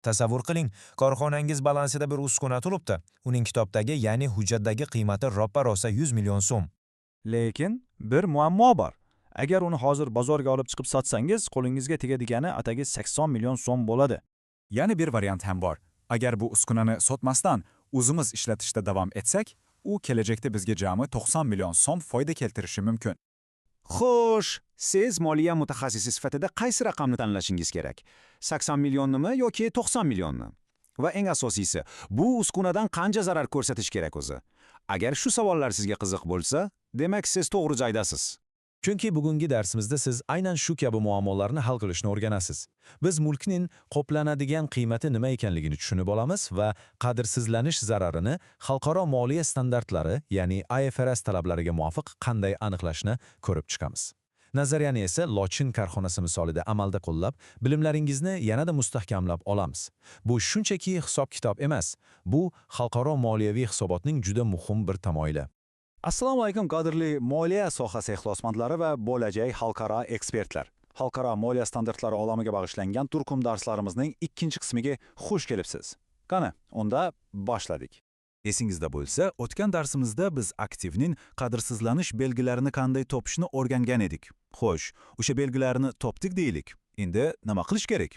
Tasavvur qiling, korxonangiz balansida bir uskuna turibdi. Uning kitobdagi, ya'ni hujjatdagi qiymati roppa-rosa 100 million so'm. Lekin bir muammo bor. Agar uni hozir bozorga olib chiqib sotsangiz, qo'lingizga tegadigani atagi 80 million so'm bo'ladi. Yana bir variant ham bor. Agar bu uskunani sotmasdan o'zimiz ishlatishda davom etsak, u kelajakda bizga jami 90 million so'm foyda keltirishi mumkin. Xo'sh, siz moliya mutaxassisi sifatida qaysi raqamni tanlashingiz kerak? 80 millionnimi yoki 90 millionni? Va eng asosiysi, bu uskunadan qancha zarar ko'rsatish kerak o'zi? Agar shu savollar sizga qiziq bo'lsa, demak siz to'g'ri joydasiz. Chunki bugungi darsimizda siz aynan shu kabi muammolarni hal qilishni o'rganasiz. Biz mulkning qoplanadigan qiymati nima ekanligini tushunib olamiz va qadrsizlanish zararini xalqaro moliya standartlari, ya'ni IFRS talablariga muvofiq qanday aniqlashni ko'rib chiqamiz. Nazariyani esa Lochin korxonasi misolida amalda qo'llab, bilimlaringizni yanada mustahkamlab olamiz. Bu shunchaki hisob-kitob emas, bu xalqaro moliyaviy hisobotning juda muhim bir tamoyili. Assalomu alaykum qadrli moliya sohasi ixlosmandlari va bo'lajak xalqaro ekspertlar. Xalqaro moliya standartlari olamiga bag'ishlangan turkum darslarimizning ikkinchi qismiga xush kelibsiz. Qani, unda boshladik. Esingizda bo'lsa, o'tgan darsimizda biz aktivning qadrsizlanish belgilarini qanday topishni o'rgangan edik. Xo'sh, o'sha belgilarni topdik deylik. Endi nima qilish kerak?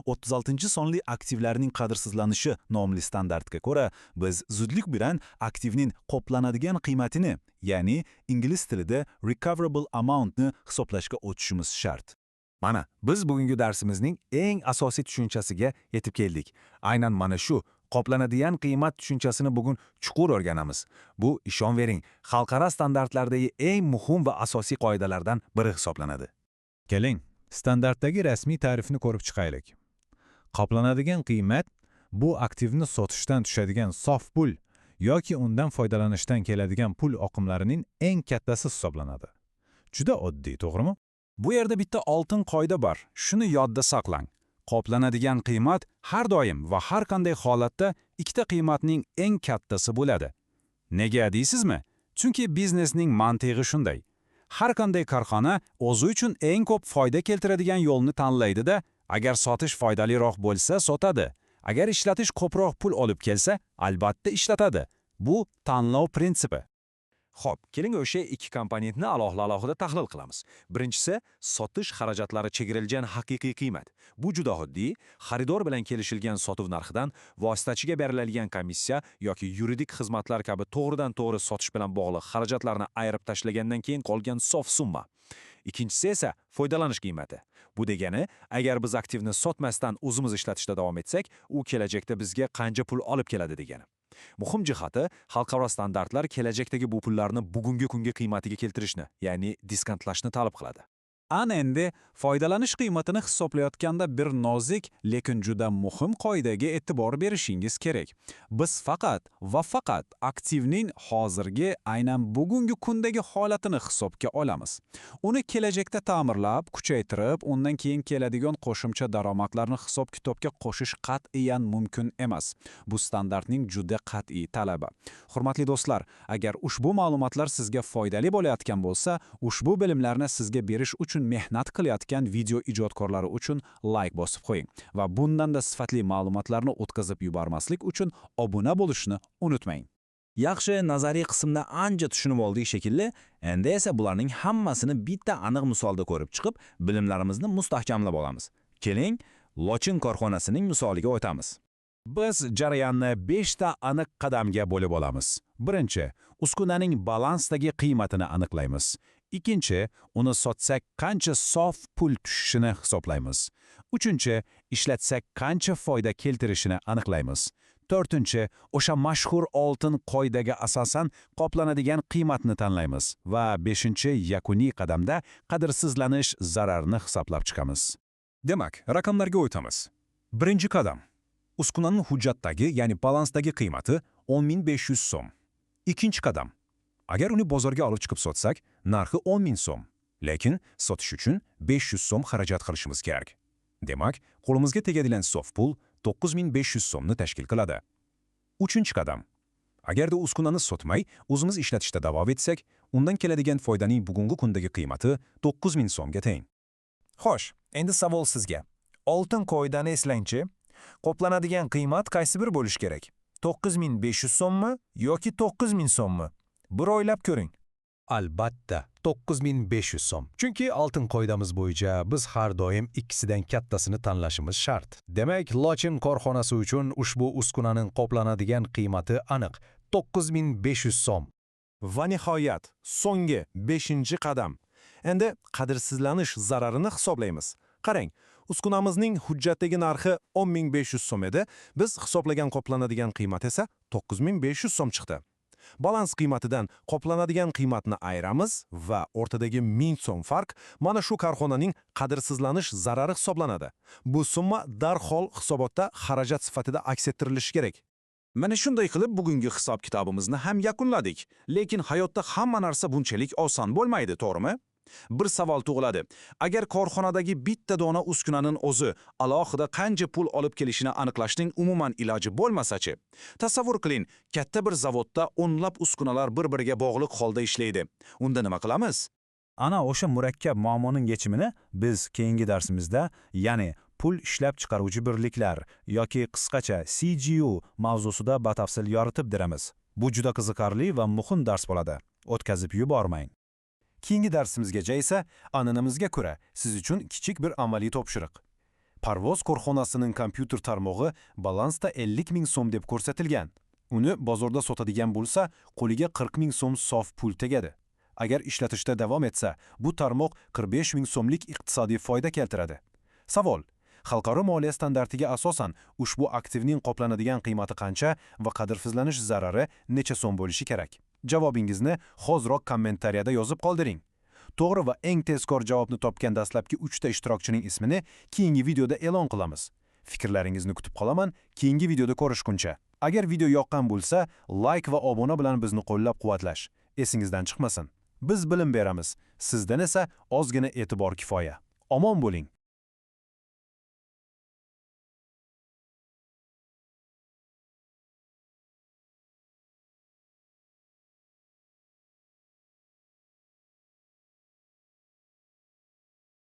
36-sonli aktivlarning qadrsizlanishi nomli standartga ko'ra, biz zudlik bilan aktivning qoplanadigan qiymatini, ya'ni ingliz tilida recoverable amountni hisoblashga o'tishimiz shart. Mana, biz bugungi darsimizning eng asosiy tushunchasiga yetib keldik. Aynan mana shu qoplanadigan qiymat tushunchasini bugun chuqur o'rganamiz. Bu, ishonvering, xalqaro standartlardagi eng muhim va asosiy qoidalardan biri hisoblanadi. Keling, standartdagi rasmiy ta'rifni ko'rib chiqaylik. Qoplanadigan qiymat bu aktivni sotishdan tushadigan sof pul yoki undan foydalanishdan keladigan pul oqimlarining eng kattasi hisoblanadi. Juda oddiy, to'g'rimi? Bu yerda bitta oltin qoida bor. Shuni yodda saqlang. Qoplanadigan qiymat har doim va har qanday holatda ikkita qiymatning eng kattasi bo'ladi. Nega deysizmi? Chunki biznesning mantig'i shunday. Har qanday korxona o'zi uchun eng ko'p foyda keltiradigan yo'lni tanlaydi-da, agar sotish foydaliroq bo'lsa, sotadi. Agar ishlatish ko'proq pul olib kelsa, albatta ishlatadi. Bu tanlov prinsipi. Xo'p, keling o'sha ikki komponentni alohida tahlil qilamiz. Birinchisi, sotish xarajatlari chegiralgan haqiqiy qiymat. Bu juda oddiy, xaridor bilan kelishilgan sotuv narxidan vositachiga beriladigan komissiya yoki yuridik xizmatlar kabi to'g'ridan-to'g'ri sotish bilan bog'liq xarajatlarni ayirib tashlagandan keyin qolgan sof summa. Ikkinchisi esa foydalanish qiymati. Bu degani, agar biz aktivni sotmasdan o'zimiz ishlatishda davom etsak, u kelajakda bizga qancha pul olib keladi degani. Muhim jihati, xalqaro standartlar kelajakdagi bu pullarni bugungi kunga qiymatiga keltirishni, ya'ni diskontlashni talab qiladi. Ana endi foydalanish qiymatini hisoblayotganda bir nozik, lekin juda muhim qoidaga e'tibor berishingiz kerak. Biz faqat aktivning hozirgi, aynan bugungi kundagi holatini hisobga olamiz. Uni kelajakda ta'mirlab, kuchaytirib, undan keyin keladigan qo'shimcha daromadlarni hisob-kitobga qo'shish qat'iyan mumkin emas. Bu standartning juda qat'iy talabi. Hurmatli do'stlar, agar ushbu ma'lumotlar sizga foydali bo'layotgan bo'lsa, ushbu bilimlarni sizga berish uchun mehnat qilayotgan video ijodkorlari uchun like bosib qo'ying va bundan da sifatli ma'lumotlarni o'tkazib yubormaslik uchun obuna bo'lishni unutmang. Yaxshi, nazariy qismda ancha tushunib oldik shekilli, endi esa bularning hammasini bitta aniq misolda ko'rib chiqib, bilimlarimizni mustahkamlab olamiz. Keling, Lochin korxonasining misoliga o'tamiz. Biz jarayonni 5 ta aniq qadamga bo'lib olamiz. Birinchi, uskunaning balansdagi qiymatini aniqlaymiz. Ikkinchi, uni sotsak qancha sof pul tushishini hisoblaymiz. Uchinchi, ishlatsak qancha foyda keltirishini aniqlaymiz. To'rtinchi, o'sha mashhur oltin qoidaga asosan qoplanadigan qiymatni tanlaymiz va beshinchi, yakuniy qadamda qadrsizlanish zararini hisoblab chiqamiz. Demak, raqamlarga o'tamiz. Birinchi qadam. Uskunaning hujjatdagi, ya'ni balansdagi qiymati 10.500 so'm. Ikkinchi qadam. Agar uni bozorga olib chiqib sotsak, narxi 10.000 so'm. Lekin sotish uchun 500 so'm xarajat qilishimiz kerak. Demak, qo'limizga tegadigan sof pul 9.500 so'mni tashkil qiladi. Uchinchi qadam. Agarda uskunani sotmay, o'zimiz ishlatishda davom etsak, undan keladigan foydaning bugungi kundagi qiymati 9.000 so'mga teng. Xo'sh, endi savol sizga. Oltin qoidani eslangchi. Qoplanadigan qiymat qaysi biri bo'lishi kerak? 9500 so'mmi yoki 9000 so'mmi? Bir o'ylab ko'ring. Albatta, 9500 so'm. Chunki oltin qoidamiz bo'yicha biz har doim ikkisidan kattasini tanlashimiz shart. Demak, Lochin korxonasi uchun ushbu uskunaning qoplanadigan qiymati aniq 9500 so'm. Va nihoyat, so'nggi 5-qadam. Endi qadrsizlanish zararini hisoblaymiz. Qarang, uskunamizning hujjatdagi narxi 10500 so'm edi. Biz hisoblagan qoplanadigan qiymat esa 9500 so'm chiqdi. Balans qiymatidan qoplanadigan qiymatni ayiramiz va o'rtadagi 1000 so'm farq mana shu korxonaning qadrsizlanish zarari hisoblanadi. Bu summa darhol hisobotda xarajat sifatida aks ettirilishi kerak. Mana shunday qilib bugungi hisob-kitobimizni ham yakunladik. Lekin hayotda hamma narsa bunchalik oson bo'lmaydi, to'g'rimi? Bir savol tug'iladi. Agar korxonadagi bitta dona uskunaning o'zi alohida qancha pul olib kelishini aniqlashning umuman iloji bo'lmasa-chi? Tasavvur qiling, katta bir zavodda o'nlab uskunalar bir-biriga bog'liq holda ishlaydi. Unda nima qilamiz? Ana o'sha murakkab muammoning yechimini biz keyingi darsimizda, ya'ni pul ishlab chiqaruvchi birliklar yoki qisqacha CGU mavzusida batafsil yoritib beramiz. Bu juda qiziqarli va muhim dars bo'ladi. O'tkazib yubormang. Keyingi darsimizgacha esa an'anamizga ko'ra siz uchun kichik bir amaliy topshiriq. Parvoz korxonasining kompyuter tarmog'i balansda 50 ming so'm deb ko'rsatilgan. Uni bozorda sotadigan bo'lsa, qo'liga 40 ming so'm sof pul tegadi. Agar ishlatishda davom etsa, bu tarmoq 45 ming so'mlik iqtisodiy foyda keltiradi. Savol: xalqaro moliya standartiga asosan ushbu aktivning qoplanadigan qiymati qancha va qadrsizlanish zarari necha so'm bo'lishi kerak? Javobingizni hoziroq kommentariyada yozib qoldiring. To'g'ri va eng tezkor javobni topgan dastlabki 3 ta ishtirokchining ismini keyingi videoda e'lon qilamiz. Fikrlaringizni kutib qolaman. Keyingi videoda ko'rishguncha. Agar video yoqqan bo'lsa, like va obuna bilan bizni qo'llab-quvvatlash esingizdan chiqmasin. Biz bilim beramiz, sizdan esa ozgina e'tibor kifoya. Omon bo'ling.